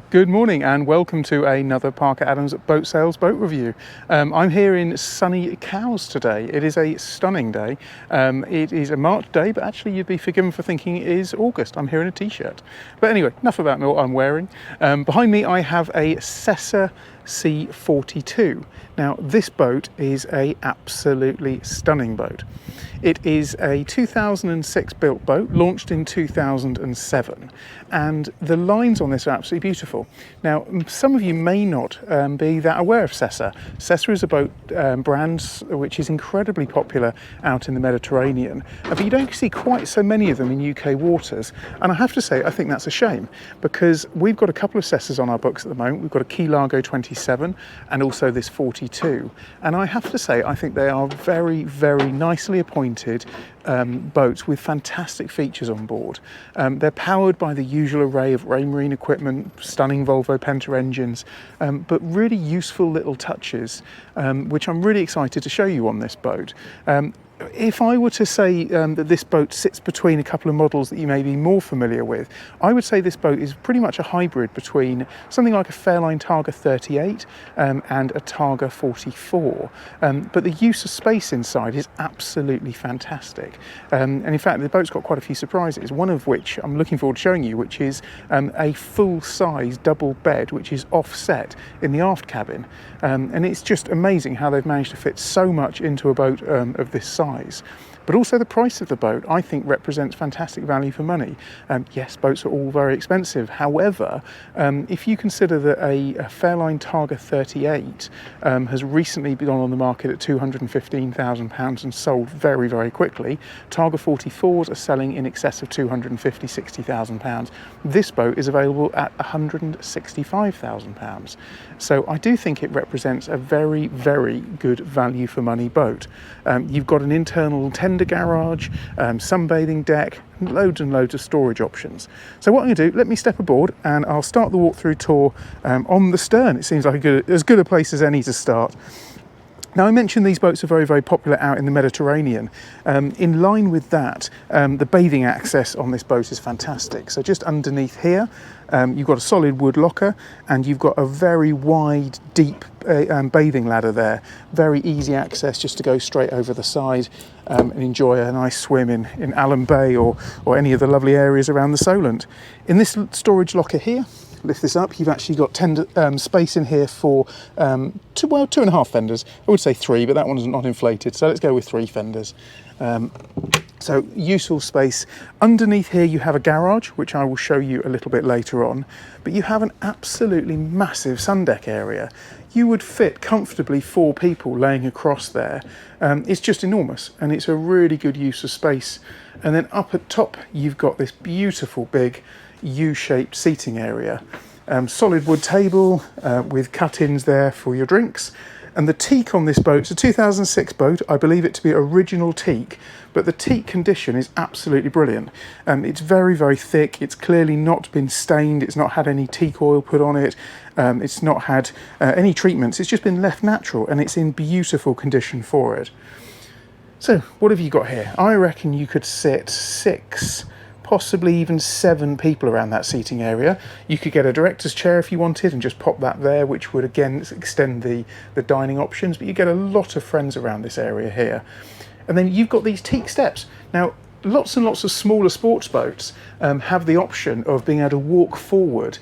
Good morning and welcome to another Parker Adams Boat Sales Boat Review. I'm here in sunny Cowes today. It is a stunning day. It is a March day, but actually you'd be forgiven for thinking it is August. I'm here in a t-shirt. But anyway, enough about what I'm wearing. Behind me I have a Sessa C42. Now this boat is a absolutely stunning boat. It is a 2006 built boat, launched in 2007, and the lines on this are absolutely beautiful. Now, some of you may not be that aware of Sessa. Sessa is a boat brand which is incredibly popular out in the Mediterranean, but you don't see quite so many of them in UK waters. And I have to say, I think that's a shame, because we've got a couple of Sessas on our books at the moment. We've got a Key Largo 27 and also this 42. And I have to say, I think they are very, very nicely appointed boats with fantastic features on board. They're powered by the usual array of Raymarine equipment, stunning Volvo Penta engines, but really useful little touches, which I'm really excited to show you on this boat. If I were to say that this boat sits between a couple of models that you may be more familiar with, I would say this boat is pretty much a hybrid between something like a Fairline Targa 38 and a Targa 44. But the use of space inside is absolutely fantastic. And in fact, the boat's got quite a few surprises, one of which I'm looking forward to showing you, which is a full-size double bed, which is offset in the aft cabin. And it's just amazing how they've managed to fit so much into a boat of this size. But also the price of the boat, I think, represents fantastic value for money. Yes, boats are all very expensive. However, if you consider that a Fairline Targa 38 has recently been on the market at £215,000 and sold very, very quickly, Targa 44s are selling in excess of £250,000–60,000. This boat is available at £165,000. So I do think it represents a very, very good value for money boat. You've got an internal tender garage, sunbathing deck, loads and loads of storage options. So what I'm going to do, let me step aboard and I'll start the walkthrough tour on the stern. It seems like as good a place as any to start. Now, I mentioned these boats are very, very popular out in the Mediterranean. In line with that, the bathing access on this boat is fantastic. So just underneath here, you've got a solid wood locker and you've got a very wide, deep bathing ladder there. Very easy access just to go straight over the side and enjoy a nice swim in Allen Bay or any of the lovely areas around the Solent. In this storage locker here, lift this up, you've actually got space in here for 2.5 fenders. I would say 3, but that one's not inflated, so let's go with 3 fenders. So useful space. Underneath here you have a garage, which I will show you a little bit later on, but you have an absolutely massive sun deck area. You would fit comfortably 4 people laying across there. It's just enormous, and it's a really good use of space. And then up at top you've got this beautiful big U-shaped seating area. Solid wood table with cut-ins there for your drinks. And the teak on this boat, it's a 2006 boat, I believe it to be original teak, but the teak condition is absolutely brilliant. It's very, very thick, it's clearly not been stained, it's not had any teak oil put on it, it's not had any treatments, it's just been left natural and it's in beautiful condition for it. So, what have you got here? I reckon you could sit 6, possibly even 7 people around that seating area. You could get a director's chair if you wanted and just pop that there, which would again extend the dining options, but you get a lot of friends around this area here. And then you've got these teak steps. Now, lots and lots of smaller sports boats have the option of being able to walk forward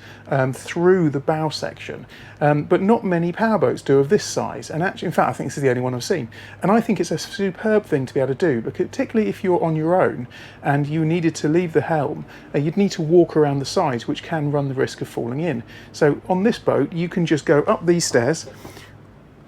through the bow section, but not many powerboats do of this size. And actually, in fact, I think this is the only one I've seen. And I think it's a superb thing to be able to do, because particularly if you're on your own and you needed to leave the helm, you'd need to walk around the sides, which can run the risk of falling in. So on this boat, you can just go up these stairs,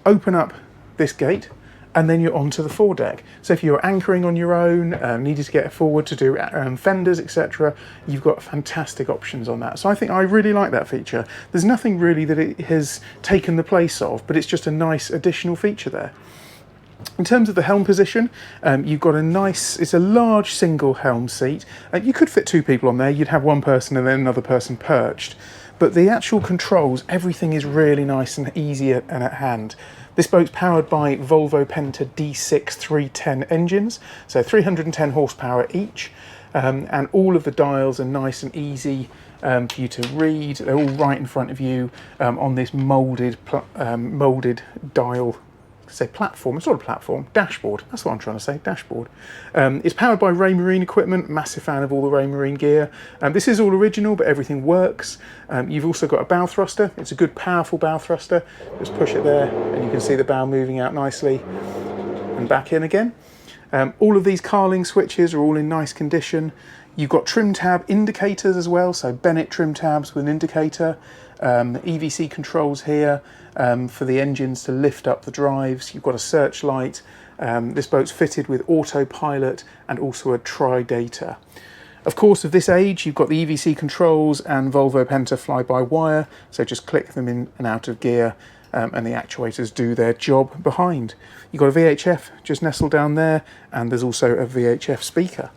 open up this gate, and then you're onto the foredeck. So if you're anchoring on your own, needed to get forward to do fenders, etc., you've got fantastic options on that. So I really like that feature. There's nothing really that it has taken the place of, but it's just a nice additional feature there. In terms of the helm position, you've got it's a large single helm seat. You could fit 2 people on there. You'd have one person and then another person perched. But the actual controls, everything is really nice and easy and at hand. This boat's powered by Volvo Penta D6 310 engines, so 310 horsepower each, and all of the dials are nice and easy for you to read. They're all right in front of you on this moulded dial, say platform, it's not a platform, dashboard, that's what I'm trying to say, dashboard. It's powered by Raymarine equipment, massive fan of all the Raymarine gear. This is all original, but everything works. You've also got a bow thruster. It's a good powerful bow thruster. Just push it there and you can see the bow moving out nicely and back in again. All of these carling switches are all in nice condition. You've got trim tab indicators as well, so Bennett trim tabs with an indicator. EVC controls here for the engines to lift up the drives. You've got a searchlight. This boat's fitted with autopilot and also a tri-data. Of course, of this age, you've got the EVC controls and Volvo Penta fly-by-wire, so just click them in and out of gear and the actuators do their job behind. You've got a VHF just nestled down there, and there's also a VHF speaker.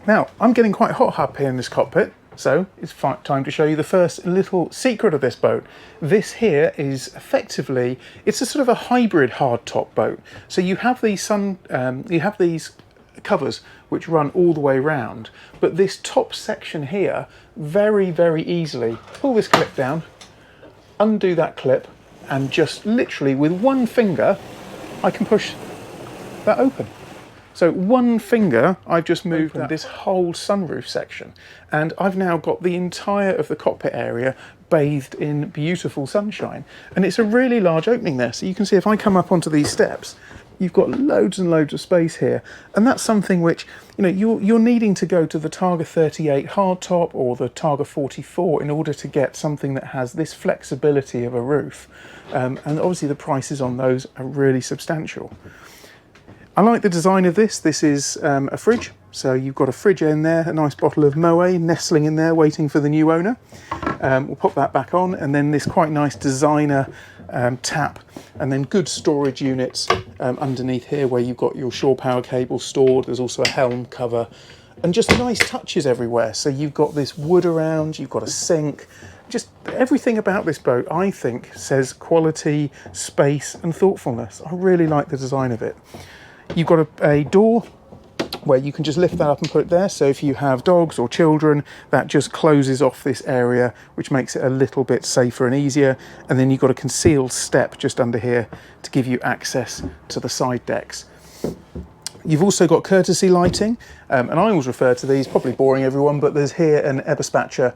Now, I'm getting quite hot up here in this cockpit, so it's time to show you the first little secret of this boat. This here is effectively, it's a sort of a hybrid hardtop boat. So you have these these covers which run all the way round, but this top section here, very, very easily, pull this clip down, undo that clip, and just literally with one finger, I can push that open. So one finger, I've just moved this whole sunroof section, and I've now got the entire of the cockpit area bathed in beautiful sunshine. And it's a really large opening there. So you can see if I come up onto these steps, you've got loads and loads of space here. And that's something which, you know, you're needing to go to the Targa 38 hardtop or the Targa 44 in order to get something that has this flexibility of a roof. And obviously the prices on those are really substantial. I like the design of this. This is a fridge, so you've got a fridge in there, a nice bottle of Moët nestling in there waiting for the new owner. We'll pop that back on, and then this quite nice designer tap, and then good storage units underneath here where you've got your shore power cable stored. There's also a Helm cover, and just nice touches everywhere. So you've got this wood around, you've got a sink. Just everything about this boat, I think, says quality, space and thoughtfulness. I really like the design of it. You've got a door where you can just lift that up and put it there. So if you have dogs or children, that just closes off this area, which makes it a little bit safer and easier. And then you've got a concealed step just under here to give you access to the side decks. You've also got courtesy lighting, and I always refer to these, probably boring everyone, but there's here an Eberspacher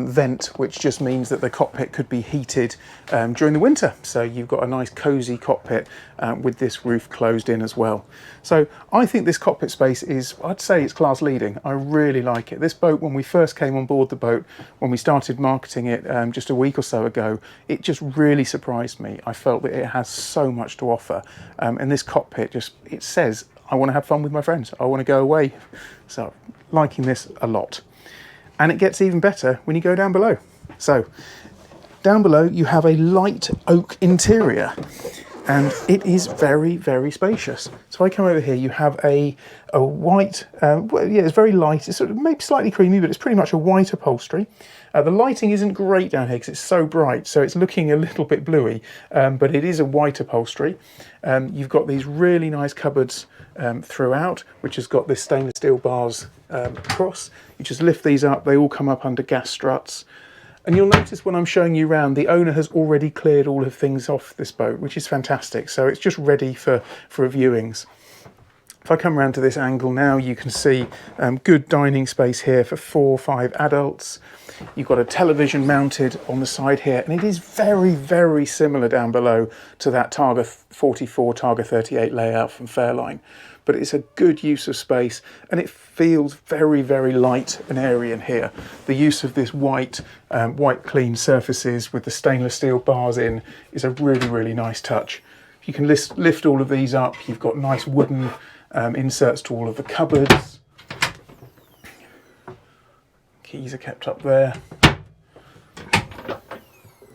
vent, which just means that the cockpit could be heated during the winter. So you've got a nice cosy cockpit with this roof closed in as well. So I think this cockpit space is, I'd say it's class leading. I really like it. This boat, when we first came on board the boat, when we started marketing it just a week or so ago, it just really surprised me. I felt that it has so much to offer. And this cockpit just, it says, I want to have fun with my friends. I want to go away. So liking this a lot. And it gets even better when you go down below. So down below you have a light oak interior, and it is very, very spacious. So I come over here, you have a white, well, yeah, it's very light. It's sort of maybe slightly creamy, but it's pretty much a white upholstery. The lighting isn't great down here because it's so bright, so it's looking a little bit bluey, but it is a white upholstery. You've got these really nice cupboards throughout, which has got this stainless steel bars across. You just lift these up, they all come up under gas struts. And you'll notice when I'm showing you around, the owner has already cleared all of things off this boat, which is fantastic. So it's just ready for viewings. If I come around to this angle now, you can see good dining space here for 4 or 5 adults. You've got a television mounted on the side here, and it is very, very similar down below to that Targa 44, Targa 38 layout from Fairline. But it's a good use of space, and it feels very, very light and airy in here. The use of this white clean surfaces with the stainless steel bars in is a really, really nice touch. You can lift all of these up. You've got nice wooden inserts to all of the cupboards. Keys are kept up there.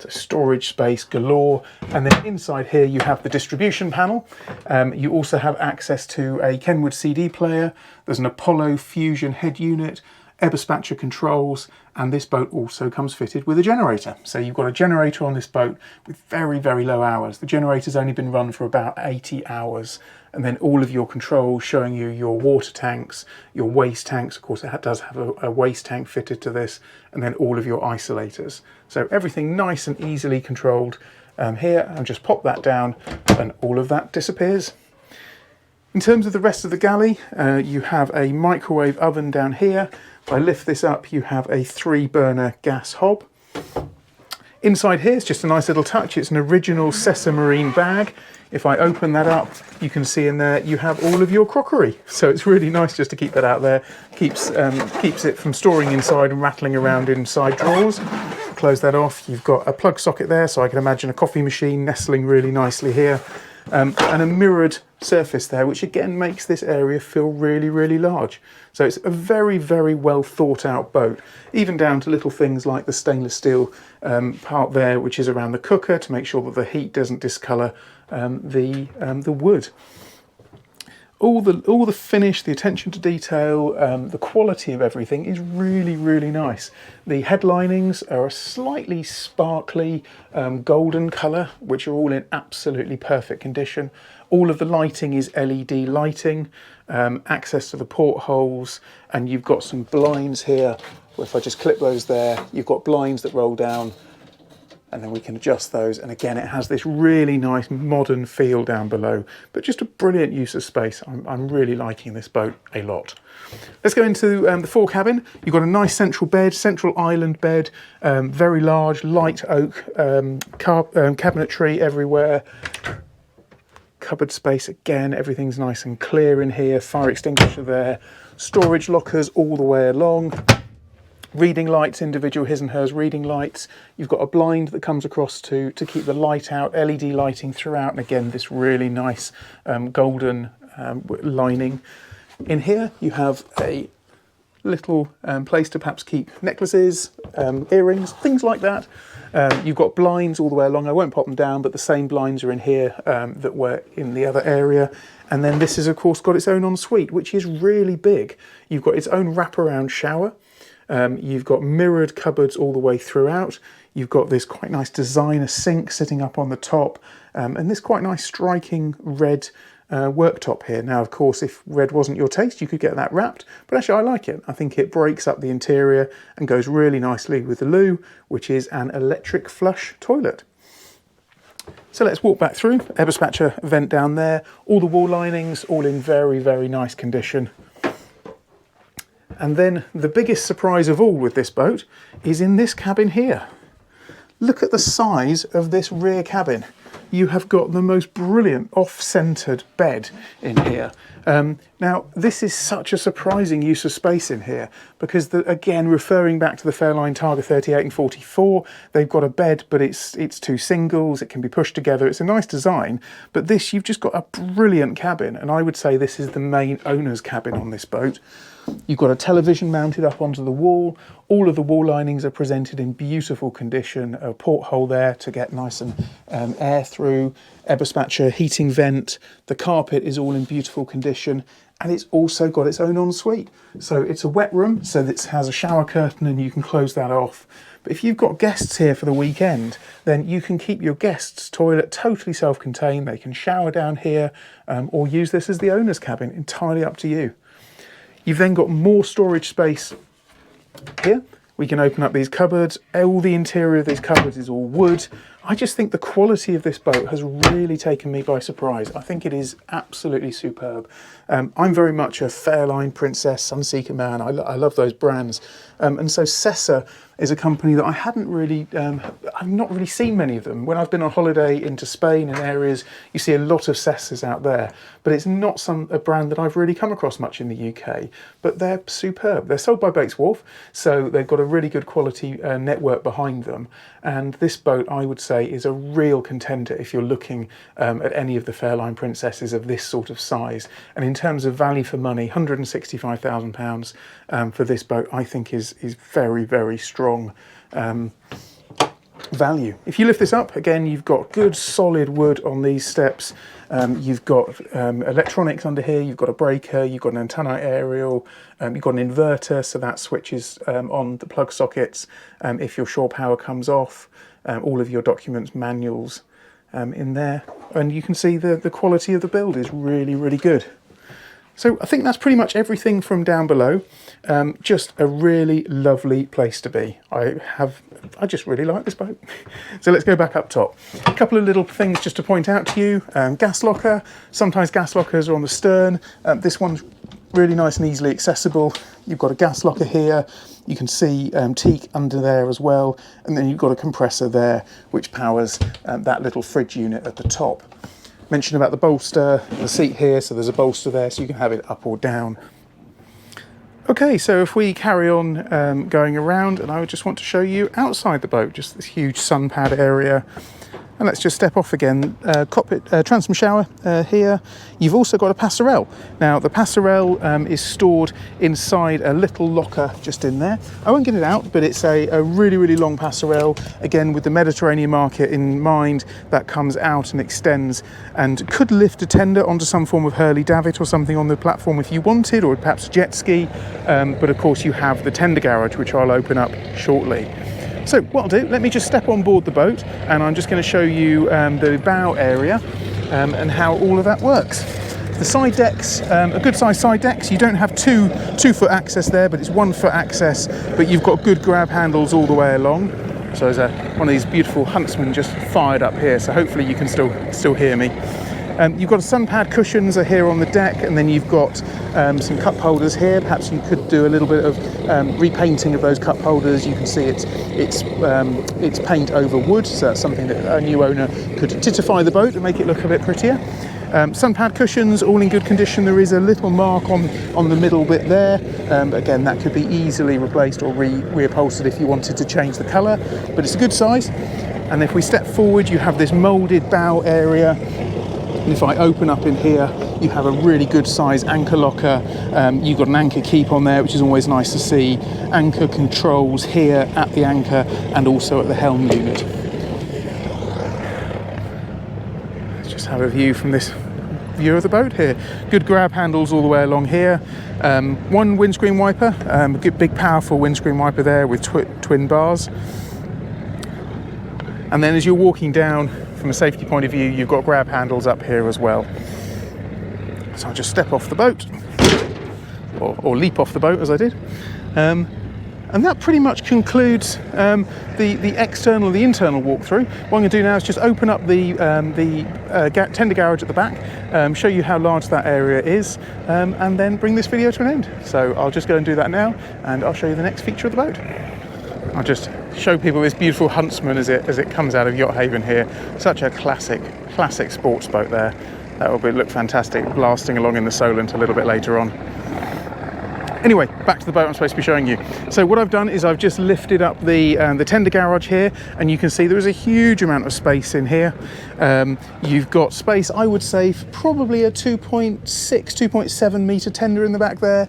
So storage space galore. And then inside here you have the distribution panel. You also have access to a Kenwood CD player. There's an Apollo Fusion head unit. Eberspatcher controls, and this boat also comes fitted with a generator. So you've got a generator on this boat with very, very low hours. The generator's only been run for about 80 hours, and then all of your controls showing you your water tanks, your waste tanks. Of course, it does have a waste tank fitted to this, and then all of your isolators. So everything nice and easily controlled here, and just pop that down and all of that disappears. In terms of the rest of the galley, you have a microwave oven down here. If I lift this up, you have a 3-burner gas hob. Inside here is just a nice little touch. It's an original Sessa Marine bag. If I open that up, you can see in there you have all of your crockery. So it's really nice just to keep that out there. Keeps it from storing inside and rattling around inside drawers. Close that off. You've got a plug socket there, so I can imagine a coffee machine nestling really nicely here. And a mirrored surface there, which again makes this area feel really, really large. So it's a very, very well thought out boat, even down to little things like the stainless steel part there, which is around the cooker to make sure that the heat doesn't discolour the wood. All the finish, the attention to detail, the quality of everything is really, really nice. The headlinings are a slightly sparkly golden colour, which are all in absolutely perfect condition. All of the lighting is LED lighting, access to the portholes, and you've got some blinds here. If I just clip those there, you've got blinds that roll down, and then we can adjust those. And again, it has this really nice modern feel down below, but just a brilliant use of space. I'm really liking this boat a lot. Let's go into the fore cabin. You've got a nice central bed, central island bed, very large, light oak cabinetry everywhere. Cupboard space again, everything's nice and clear in here. Fire extinguisher there. Storage lockers all the way along. Reading lights, individual his and hers reading lights. You've got a blind that comes across to keep the light out, LED lighting throughout, and again this really nice golden lining. In here you have a little place to perhaps keep necklaces, earrings, things like that. You've got blinds all the way along. I won't pop them down, but the same blinds are in here that were in the other area. And then this has of course got its own ensuite, which is really big. You've got its own wraparound shower. You've got mirrored cupboards all the way throughout. You've got this quite nice designer sink sitting up on the top, and this quite nice striking red worktop here. Now, of course, if red wasn't your taste, you could get that wrapped, but actually I like it. I think it breaks up the interior and goes really nicely with the loo, which is an electric flush toilet. So let's walk back through. Eberspatcher vent down there. All the wall linings, all in very, very nice condition. And then the biggest surprise of all with this boat is in this cabin here. Look at the size of this rear cabin. You have got the most brilliant off-centered bed in here. Now, this is such a surprising use of space in here because, again, referring back to the Fairline Targa 38 and 44, they've got a bed, but it's two singles. It can be pushed together. It's a nice design, but this, you've just got a brilliant cabin, and I would say this is the main owner's cabin on this boat. You've got a television mounted up onto the wall. All of the wall linings are presented in beautiful condition. A porthole there to get nice and air through. Eberspatcher heating vent. The carpet is all in beautiful condition, and it's also got its own ensuite. So it's a wet room, so this has a shower curtain and you can close that off. But if you've got guests here for the weekend, then you can keep your guests' toilet totally self-contained. They can shower down here or use this as the owner's cabin, entirely up to you. You've then got more storage space here. We can open up these cupboards. All the interior of these cupboards is all wood. I just think the quality of this boat has really taken me by surprise. I think it is absolutely superb. I'm very much a Fairline, Princess, Sunseeker man. I love those brands. And so Sessa is a company that I hadn't really, I've not really seen many of them. When I've been on holiday into Spain and areas, you see a lot of Sessas out there, but it's not a brand that I've really come across much in the UK, but they're superb. They're sold by Bates Wharf, so they've got a really good quality network behind them. And this boat, I would say, is a real contender if you're looking at any of the Fairline Princesses of this sort of size. And in terms of value for money, £165,000 for this boat, I think is very, very strong. value. If you lift this up, again, you've got good solid wood on these steps. You've got electronics under here, you've got a breaker, you've got an antenna aerial, you've got an inverter, so that switches on the plug sockets if your shore power comes off. All of your documents, manuals in there. And you can see the quality of the build is really, really good. So I think that's pretty much everything from down below. Just a really lovely place to be. I just really like this boat. So let's go back up top. A couple of little things just to point out to you. Gas locker. Sometimes gas lockers are on the stern. This one's really nice and easily accessible. You've got a gas locker here. You can see teak under there as well. And then you've got a compressor there, which powers that little fridge unit at the top. Mentioned about the bolster, the seat here, so there's a bolster there, so you can have it up or down. Okay, so if we carry on going around, and I would just want to show you outside the boat, just this huge sun pad area. And let's just step off again. Cockpit transom shower here. You've also got a passerelle. Now the passerelle is stored inside a little locker just in there. I won't get it out, but it's a really, really long passerelle. Again, with the Mediterranean market in mind, that comes out and extends and could lift a tender onto some form of Hurley davit or something on the platform if you wanted, or perhaps a jet ski. But of course you have the tender garage, which I'll open up shortly. So what I'll do, let me just step on board the boat, and I'm just going to show you the bow area and how all of that works. The side decks, a good sized side decks. You don't have two foot access there, but it's 1 foot access, but you've got good grab handles all the way along. So there's one of these beautiful Huntsmen just fired up here, so hopefully you can still hear me. You've got sun pad cushions are here on the deck, and then you've got some cup holders here. Perhaps you could do a little bit of repainting of those cup holders. You can see it's paint over wood, so that's something that a new owner could tittify the boat and make it look a bit prettier. Sun pad cushions, all in good condition. There is a little mark on the middle bit there. Again, that could be easily replaced or reupholstered if you wanted to change the colour, but it's a good size. And if we step forward, you have this moulded bow area. And if I open up in here, you have a really good size anchor locker. You've got an anchor keep on there, which is always nice to see. Anchor controls here at the anchor and also at the helm unit. Let's just have a view from this view of the boat here. Good grab handles all the way along here. One windscreen wiper, a good big powerful windscreen wiper there with twin bars. And then as you're walking down, from a safety point of view, you've got grab handles up here as well. So I'll just step off the boat, or leap off the boat as I did. And that pretty much concludes the external, the internal walkthrough. What I'm going to do now is just open up the tender garage at the back, show you how large that area is, and then bring this video to an end. So I'll just go and do that now, and I'll show you the next feature of the boat. I'll just show people this beautiful Huntsman as it comes out of Yacht Haven here. Such a classic sports boat there. That will look fantastic, blasting along in the Solent a little bit later on. Anyway, back to the boat I'm supposed to be showing you. So what I've done is I've just lifted up the tender garage here, and you can see there is a huge amount of space in here. You've got space, I would say, for probably a 2.6, 2.7 metre tender in the back there.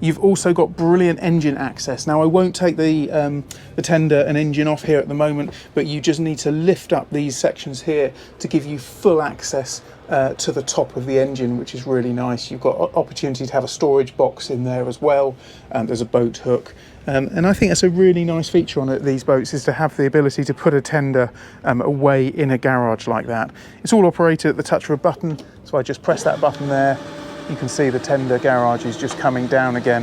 You've also got brilliant engine access. Now I won't take the tender and engine off here at the moment, but you just need to lift up these sections here to give you full access to the top of the engine, which is really nice. You've got opportunity to have a storage box in there as well. There's a boat hook. And I think that's a really nice feature on these boats, is to have the ability to put a tender away in a garage like that. It's all operated at the touch of a button, so I just press that button there. You can see the tender garage is just coming down again.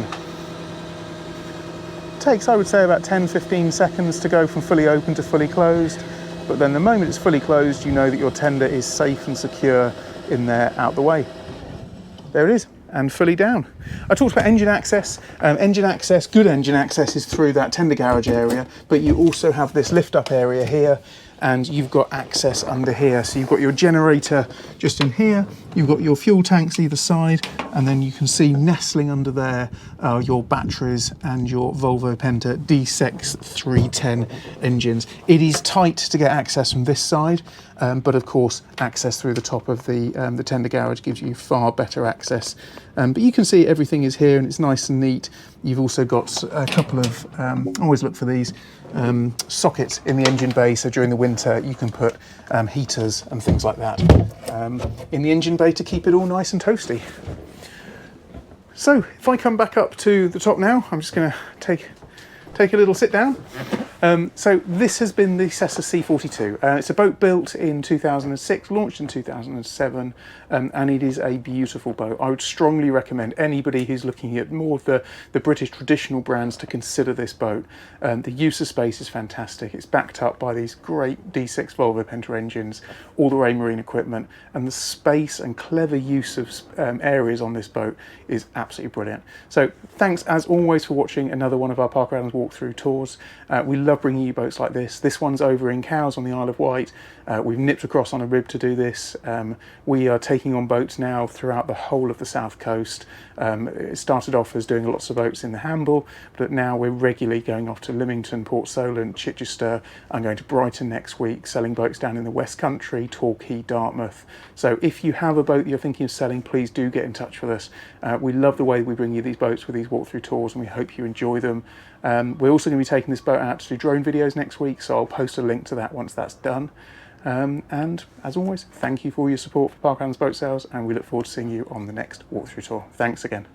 It takes, I would say, about 10-15 seconds to go from fully open to fully closed, but then the moment it's fully closed, you know that your tender is safe and secure in there, out the way. There it is, and fully down. I talked about engine access. Good engine access is through that tender garage area, but you also have this lift up area here, and you've got access under here. So you've got your generator just in here, you've got your fuel tanks either side, and then you can see nestling under there your batteries and your Volvo Penta D6 310 engines. It is tight to get access from this side, but of course access through the top of the tender garage gives you far better access. But you can see everything is here and it's nice and neat. You've also got a couple of, always look for these, sockets in the engine bay, so during the winter you can put heaters and things like that in the engine bay to keep it all nice and toasty. So if I come back up to the top now, I'm just going to take a little sit down. So this has been the Sessa C42. It's a boat built in 2006, launched in 2007, and it is a beautiful boat. I would strongly recommend anybody who's looking at more of the British traditional brands to consider this boat. The use of space is fantastic. It's backed up by these great D6 Volvo Penta engines, all the Raymarine equipment, and the space and clever use of areas on this boat is absolutely brilliant. So thanks as always for watching another one of our Park Islands walkthrough tours. We love bringing you boats like this. This one's over in Cowes on the Isle of Wight. We've nipped across on a rib to do this. We are taking on boats now throughout the whole of the south coast. It started off as doing lots of boats in the Hamble, but now we're regularly going off to Lymington, Port Solent, Chichester. I'm going to Brighton next week, selling boats down in the West Country, Torquay, Dartmouth. So if you have a boat that you're thinking of selling, please do get in touch with us. We love the way we bring you these boats with these walkthrough tours, and we hope you enjoy them. We're also going to be taking this boat out to do drone videos next week, so I'll post a link to that once that's done. And as always, thank you for all your support for Park Islands Boat Sales, and we look forward to seeing you on the next walkthrough tour. Thanks again.